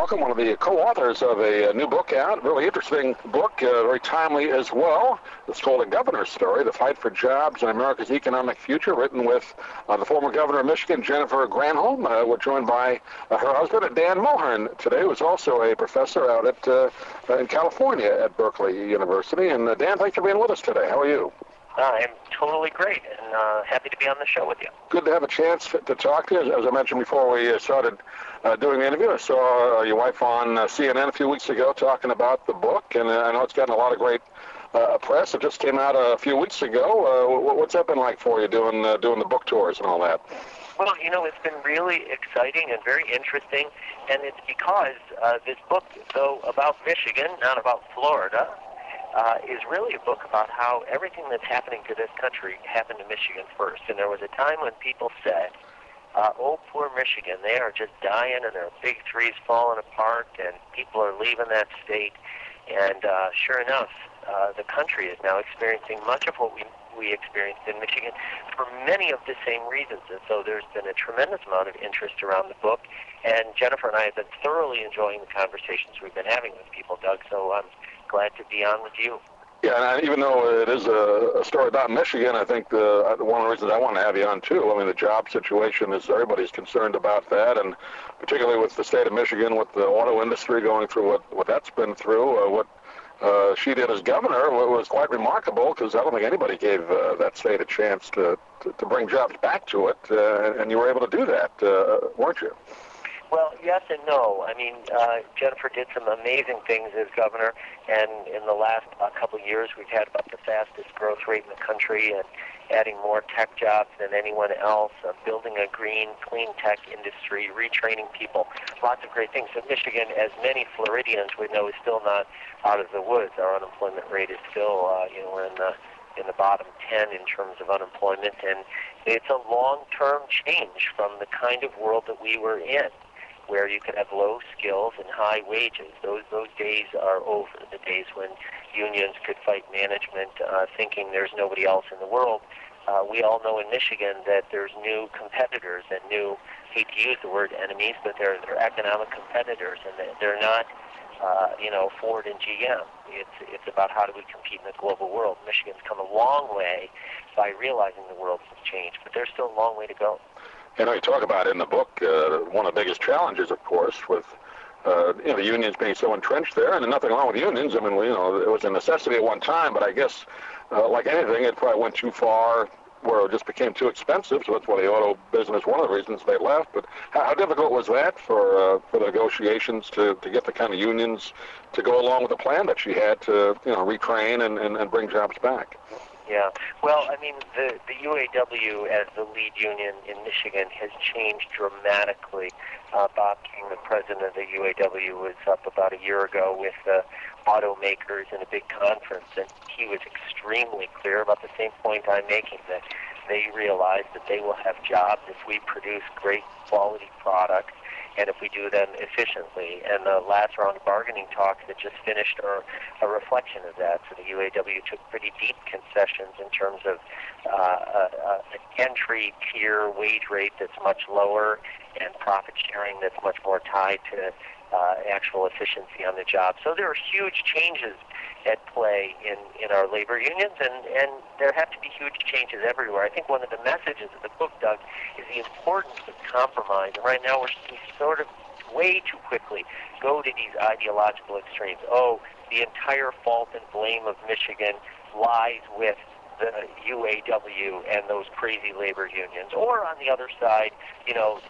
welcome one of the co-authors of a new book out, really interesting book, very timely as well. It's called A Governor's Story, The Fight for Jobs in America's Economic Future, written with the former governor of Michigan, Jennifer Granholm. We're joined by her husband, Dan Mulhern, today, who's also a professor out in California at Berkeley University. And Dan, thanks for being with us today. How are you? I'm totally great and happy to be on the show with you. Good to have a chance to talk to you. As I mentioned before we started doing the interview, I saw your wife on CNN a few weeks ago talking about the book, and I know it's gotten a lot of great press. It just came out a few weeks ago. What's that been like for you doing the book tours and all that? Well, you know, it's been really exciting and very interesting, and it's because this book, though about Michigan, not about Florida, is really a book about how everything that's happening to this country happened to Michigan first. And there was a time when people said, oh, poor Michigan, they are just dying and their big three's falling apart and people are leaving that state. And sure enough, the country is now experiencing much of what we experienced in Michigan for many of the same reasons. And so there's been a tremendous amount of interest around the book. And Jennifer and I have been thoroughly enjoying the conversations we've been having with people, Doug. So I'm glad to be on with you. Yeah, and even though it is a story about Michigan, I think one of the reasons I want to have you on, too, I mean, the job situation is everybody's concerned about that, and particularly with the state of Michigan, with the auto industry going through what that's been through, what she did as governor was quite remarkable, because I don't think anybody gave that state a chance to bring jobs back to it, and you were able to do that, weren't you? Well, yes and no. I mean, Jennifer did some amazing things as governor, and in the last couple of years, we've had about the fastest growth rate in the country, and adding more tech jobs than anyone else, building a green, clean tech industry, retraining people, lots of great things. So Michigan, as many Floridians would know, is still not out of the woods. Our unemployment rate is still, we're in the bottom 10 in terms of unemployment, and it's a long-term change from the kind of world that we were in, where you could have low skills and high wages. Those days are over, the days when unions could fight management thinking there's nobody else in the world. We all know in Michigan that there's new competitors and new, hate to use the word enemies, but they're economic competitors, and they're not Ford and GM. It's about how do we compete in the global world. Michigan's come a long way by realizing the world has changed, but there's still a long way to go. You know, you talk about in the book, one of the biggest challenges, of course, with the unions being so entrenched there, and nothing wrong with unions. I mean, it was a necessity at one time, but I guess, like anything, it probably went too far where it just became too expensive, so that's why the auto business, one of the reasons they left. But how difficult was that for the negotiations to get the kind of unions to go along with the plan that she had to, retrain and bring jobs back? Yeah, well, I mean, the UAW as the lead union in Michigan has changed dramatically. Bob King, the president of the UAW, was up about a year ago with automakers in a big conference, and he was extremely clear about the same point I'm making, that they realize that they will have jobs if we produce great quality products and if we do them efficiently. And the last round of bargaining talks that just finished are a reflection of that. So the UAW took pretty deep concessions in terms of an entry tier wage rate that's much lower and profit sharing that's much more tied to actual efficiency on the job. So there are huge changes at play in our labor unions, and there have to be huge changes everywhere. I think one of the messages of the book, Doug, is the importance of compromise. And right now we sort of way too quickly go to these ideological extremes. Oh, the entire fault and blame of Michigan lies with the UAW and those crazy labor unions. Or on the other side,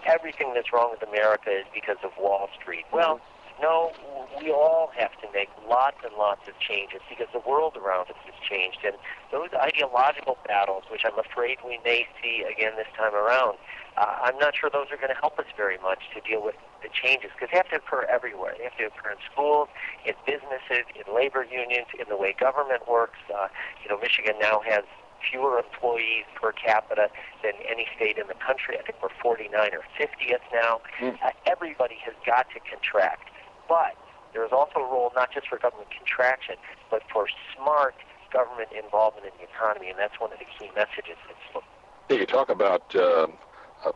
everything that's wrong with America is because of Wall Street. Well, no, we all have to make lots and lots of changes because the world around us has changed. And those ideological battles, which I'm afraid we may see again this time around, I'm not sure those are going to help us very much to deal with the changes, because they have to occur everywhere. They have to occur in schools, in businesses, in labor unions, in the way government works. Michigan now has fewer employees per capita than any state in the country. I think we're 49 or 50th now. Everybody has got to contract. But there is also a role not just for government contraction, but for smart government involvement in the economy, and that's one of the key messages in this book. You talk about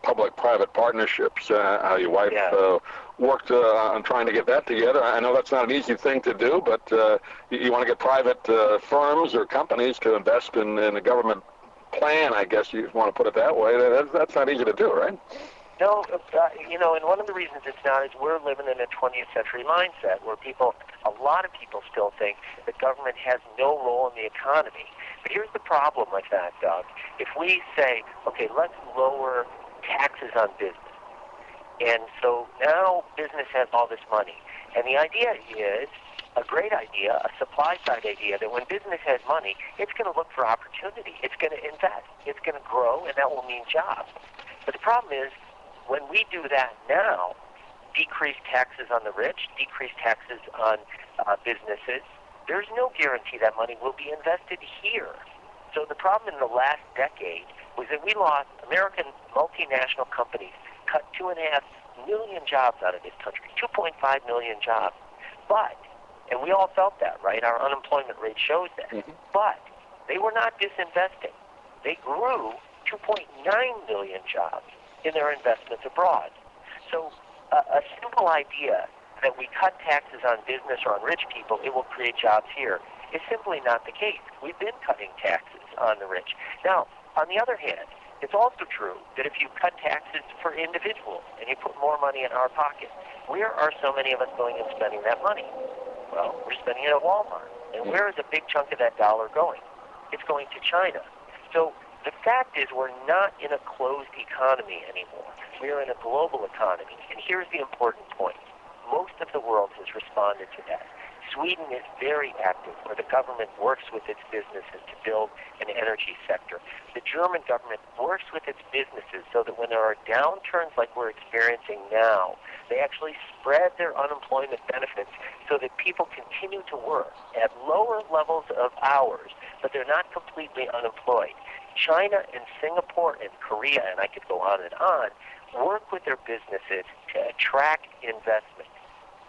public-private partnerships, how your wife worked on trying to get that together. I know that's not an easy thing to do, but you want to get private firms or companies to invest in a government plan, I guess you want to put it that way. That's not easy to do, right? No, and one of the reasons it's not is we're living in a 20th century mindset where a lot of people still think that government has no role in the economy. But here's the problem with that, Doug. If we say, okay, let's lower taxes on business, and so now business has all this money, and the idea is a great idea, a supply-side idea, that when business has money, it's going to look for opportunity. It's going to invest. It's going to grow, and that will mean jobs. But the problem is, when we do that now, decrease taxes on the rich, decrease taxes on businesses, there's no guarantee that money will be invested here. So the problem in the last decade was that we lost American multinational companies, cut 2.5 million jobs out of this country, 2.5 million jobs. But, and we all felt that, right? Our unemployment rate shows that. Mm-hmm. But they were not disinvesting. They grew 2.9 million jobs in their investments abroad. So a simple idea that we cut taxes on business or on rich people, it will create jobs here, is simply not the case. We've been cutting taxes on the rich. Now, on the other hand, it's also true that if you cut taxes for individuals and you put more money in our pocket, where are so many of us going and spending that money? Well, we're spending it at Walmart. And where is a big chunk of that dollar going? It's going to China. So the fact is we're not in a closed economy anymore. We're in a global economy. And here's the important point. Most of the world has responded to that. Sweden is very active, where the government works with its businesses to build an energy sector. The German government works with its businesses so that when there are downturns like we're experiencing now, they actually spread their unemployment benefits so that people continue to work at lower levels of hours, but they're not completely unemployed. China and Singapore and Korea, and I could go on and on, work with their businesses to attract investment.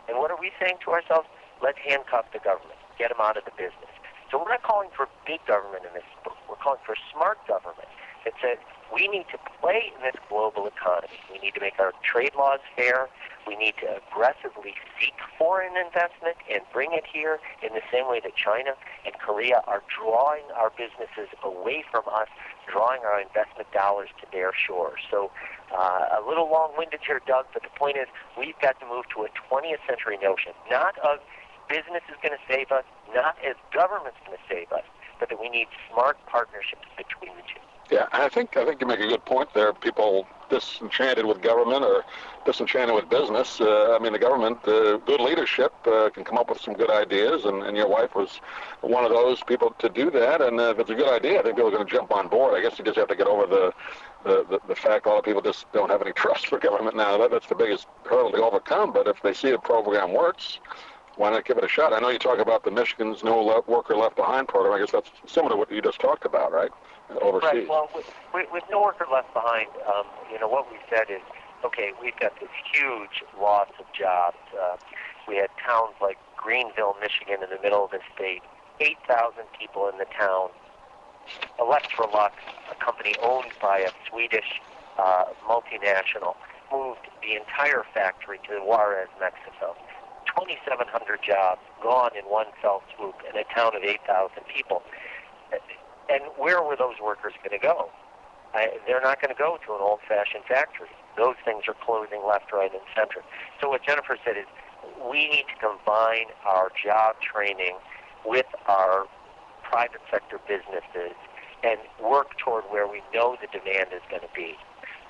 And what are we saying to ourselves? Let's handcuff the government, get them out of the business. So we're not calling for big government in this book. We're calling for smart government that says we need to play in this global economy. We need to make our trade laws fair. We need to aggressively seek foreign investment and bring it here in the same way that China and Korea are drawing our businesses away from us, drawing our investment dollars to their shores. So a little long-winded here, Doug, but the point is we've got to move to a 20th century notion, not of business is going to save us, not as government's going to save us, but that we need smart partnerships between the two. Yeah, I think you make a good point there. People disenchanted with government or disenchanted with business. The government, good leadership can come up with some good ideas, and your wife was one of those people to do that. And if it's a good idea, I think people are going to jump on board. I guess you just have to get over the fact a lot of people just don't have any trust for government now. That's the biggest hurdle to overcome. But if they see the program works, why not give it a shot? I know you talk about the Michigan's No Worker Left Behind program. I guess that's similar to what you just talked about, right? Overseas. Right. Well, with No Worker Left Behind, what we said is, okay, we've got this huge loss of jobs. We had towns like Greenville, Michigan, in the middle of the state, 8,000 people in the town. Electrolux, a company owned by a Swedish multinational, moved the entire factory to Juarez, Mexico. 2,700 jobs gone in one fell swoop in a town of 8,000 people. And where were those workers going to go? They're not going to go to an old-fashioned factory. Those things are closing left, right, and center. So what Jennifer said is we need to combine our job training with our private sector businesses and work toward where we know the demand is going to be.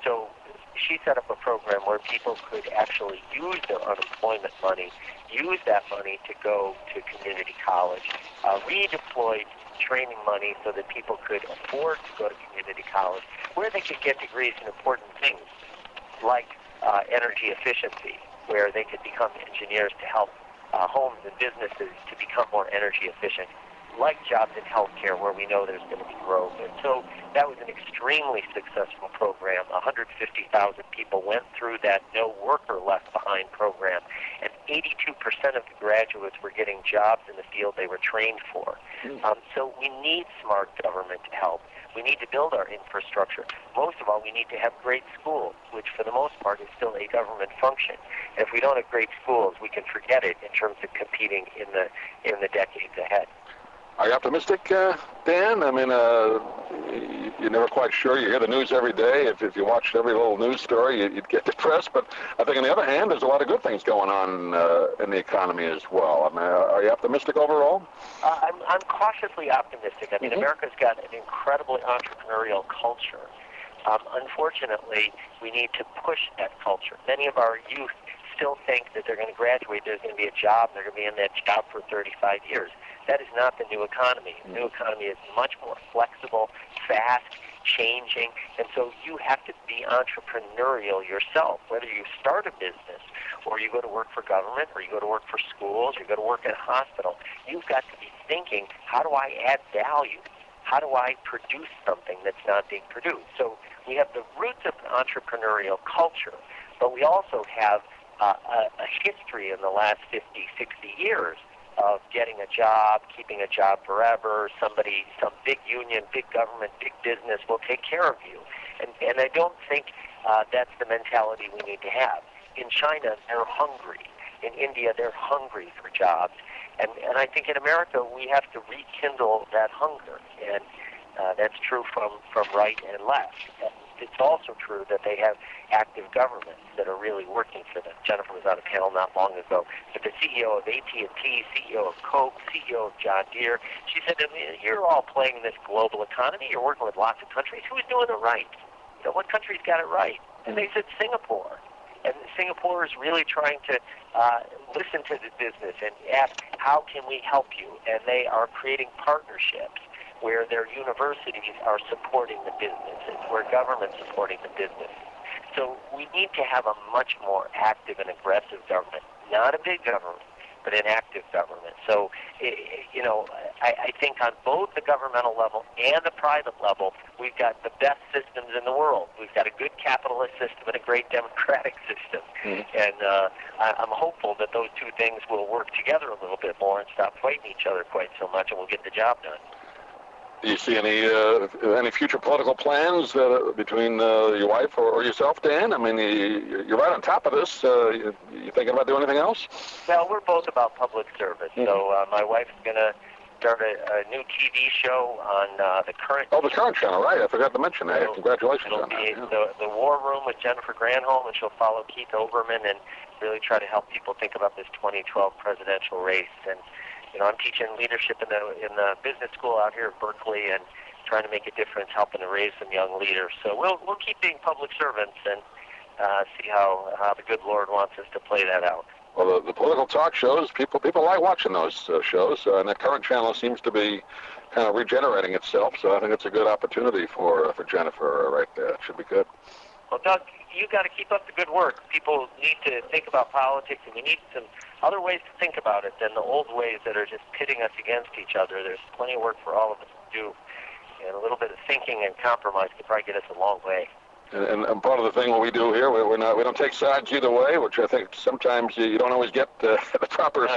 So she set up a program where people could actually use their unemployment money, use that money to go to community college, redeployed training money so that people could afford to go to community college, where they could get degrees in important things like energy efficiency, where they could become engineers to help homes and businesses to become more energy efficient, like jobs in healthcare where we know there's going to be growth. And so that was an extremely successful program. 150,000 people went through that No Worker Left Behind program, and 82% of the graduates were getting jobs in the field they were trained for. So we need smart government to help. We need to build our infrastructure. Most of all, we need to have great schools, which for the most part is still a government function. And if we don't have great schools, we can forget it in terms of competing in the decades ahead. Are you optimistic, Dan? I mean, you're never quite sure. You hear the news every day. If you watched every little news story, you'd get depressed. But I think on the other hand, there's a lot of good things going on in the economy as well. I mean, are you optimistic overall? I'm cautiously optimistic. I mean, America's got an incredibly entrepreneurial culture. Unfortunately, we need to push that culture. Many of our youth still think that they're going to graduate, there's going to be a job, and they're going to be in that job for 35 years. That is not the new economy. The new economy is much more flexible, fast, changing, and so you have to be entrepreneurial yourself, whether you start a business or you go to work for government or you go to work for schools or you go to work at a hospital. You've got to be thinking, how do I add value? How do I produce something that's not being produced? So we have the roots of an entrepreneurial culture, but we also have a history in the last 50, 60 years of getting a job, keeping a job forever. Some big union, big government, big business will take care of you. And I don't think that's the mentality we need to have. In China, they're hungry. In India, they're hungry for jobs. And I think in America, we have to rekindle that hunger. And that's true from right and left. It's also true that they have active governments that are really working for them. Jennifer was on a panel not long ago with the CEO of AT&T, CEO of Coke, CEO of John Deere. She said, I mean, you're all playing in this global economy. You're working with lots of countries. Who's doing it right? You know, what country's got it right? And they said Singapore. And Singapore is really trying to listen to the business and ask, how can we help you? And they are creating partnerships where their universities are supporting the businesses, where government's supporting the businesses. So we need to have a much more active and aggressive government, not a big government, but an active government. So, you know, I think on both the governmental level and the private level, we've got the best systems in the world. We've got a good capitalist system and a great democratic system. And I'm hopeful that those two things will work together a little bit more and stop fighting each other quite so much, and we'll get the job done. Do you see any future political plans between your wife or yourself, Dan? I mean, you're right on top of this. You thinking about doing anything else? Well, we're both about public service. So my wife's going to start a new TV show on the Current. Oh, the Current channel, right? I forgot to mention that. Congratulations on that. It'll be the War Room with Jennifer Granholm, and she'll follow Keith Olbermann and really try to help people think about this 2012 presidential race. And you know, I'm teaching leadership in the business school out here at Berkeley and trying to make a difference, helping to raise some young leaders. So we'll keep being public servants and see how the good Lord wants us to play that out. Well, the political talk shows, people like watching those shows, and that Current channel seems to be kind of regenerating itself. So I think it's a good opportunity for Jennifer right there. It should be good. Well, Doug, you got to keep up the good work. People need to think about politics, and we need some other ways to think about it than the old ways that are just pitting us against each other. There's plenty of work for all of us to do, and a little bit of thinking and compromise could probably get us a long way. And part of the thing what we do here, we don't take sides either way, which I think sometimes you don't always get the proper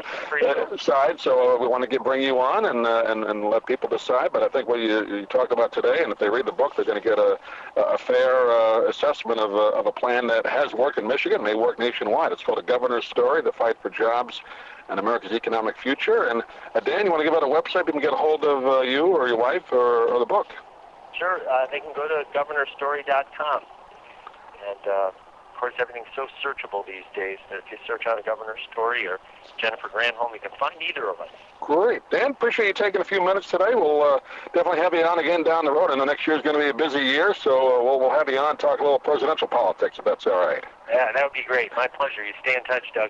side. So we want to bring you on and let people decide. But I think what you talk about today, and if they read the book, they're going to get a fair assessment of a plan that has worked in Michigan, may work nationwide. It's called A Governor's Story: The Fight for Jobs and America's Economic Future. And Dan, you want to give out a website people can get a hold of you or your wife or the book? Sure, they can go to governorstory.com. And, of course, everything's so searchable these days that if you search on A Governor's Story or Jennifer Granholm, you can find either of us. Great. Dan, appreciate you taking a few minutes today. We'll definitely have you on again down the road. And the next year is going to be a busy year, so we'll have you on, talk a little presidential politics, if that's all right. Yeah, that would be great. My pleasure. You stay in touch, Doug.